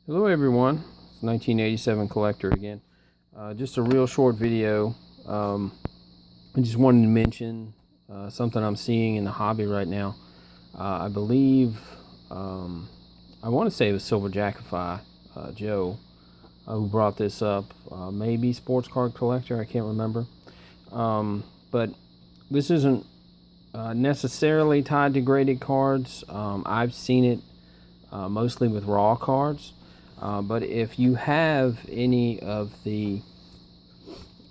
Hello everyone, it's 1987 Collector again. Just a real short video. I just wanted to mention something I'm seeing in the hobby right now. I believe, I want to say it was Silver Jackify Joe who brought this up. Maybe Sports Card Collector, I can't remember. But this isn't necessarily tied to graded cards. I've seen it mostly with raw cards. But if you have any of the,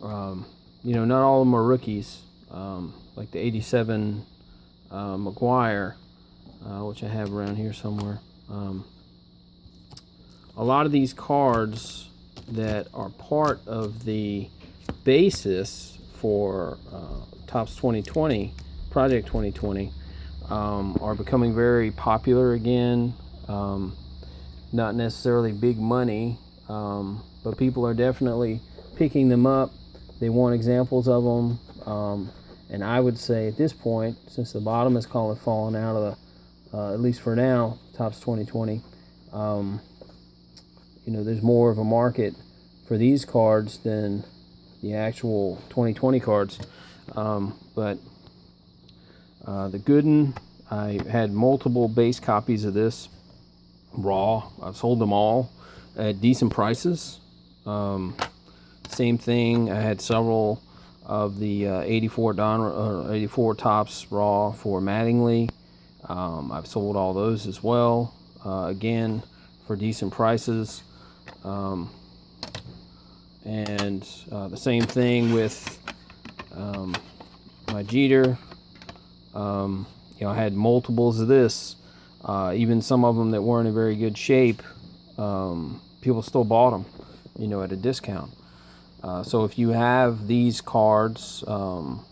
not all of them are rookies, like the 87 McGwire, which I have around here somewhere. A lot of these cards that are part of the basis for Topps 2020, Project 2020, are becoming very popular again. Not necessarily big money, but people are definitely picking them up. They want examples of them, and I would say at this point, since the bottom has kind of fallen out of the, at least for now, Topps 2020, there's more of a market for these cards than the actual 2020 cards. But the Gooden, I had multiple base copies of this. Raw. I've sold them all at decent prices. Same thing, I had several of the 84 Topps Raw for Mattingly. I've sold all those as well, again for decent prices. And the same thing with my Jeter. I had multiples of this. Even some of them that weren't in very good shape, people still bought them, at a discount. So if you have these cards, some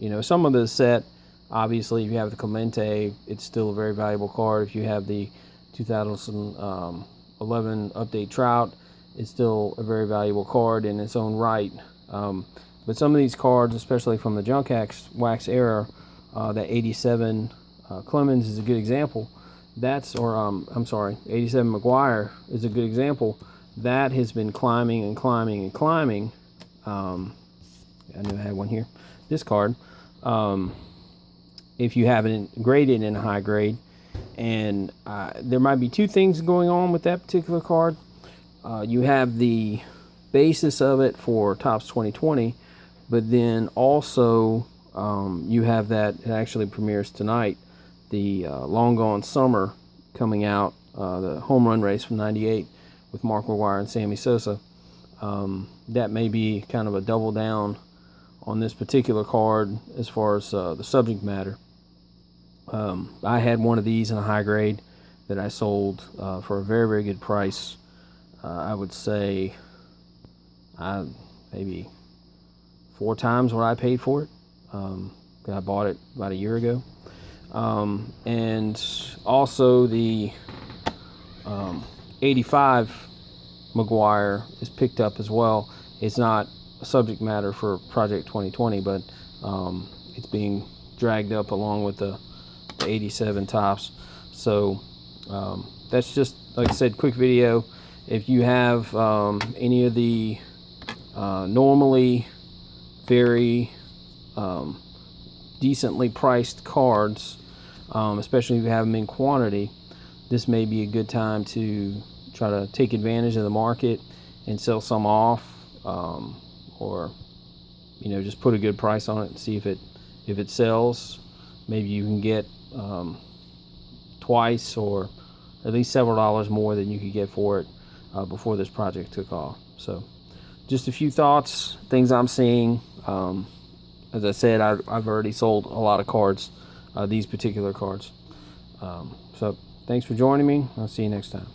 of the set, obviously, if you have the Clemente, it's still a very valuable card. If you have the 2011 Update Trout, it's still a very valuable card in its own right. But some of these cards, especially from the junk wax era, that 87 Clemens is a good example. 87 McGwire is a good example. That has been climbing and climbing and climbing. I knew I had one here. This card, if you haven't graded in a high grade, and there might be two things going on with that particular card. You have the basis of it for Topps 2020, but then also you have that, it actually premieres tonight, the Long Gone Summer coming out, the home run race from '98 with Mark McGwire and Sammy Sosa. That may be kind of a double down on this particular card as far as the subject matter. I had one of these in a high grade that I sold for a very, very good price. I would say maybe 4 times what I paid for it. I bought it about a year ago. And also the 85 McGwire is picked up as well. It's not a subject matter for Project 2020, but it's being dragged up along with the 87 Topps. So that's just, like I said, quick video. If you have any of the normally very decently priced cards, especially if you have them in quantity, this may be a good time to try to take advantage of the market and sell some off, or just put a good price on it and see if it sells. Maybe you can get twice or at least several dollars more than you could get for it before this project took off. So just a few thoughts, things I'm seeing. As I said, I've already sold a lot of cards, these particular cards. So thanks for joining me. I'll see you next time.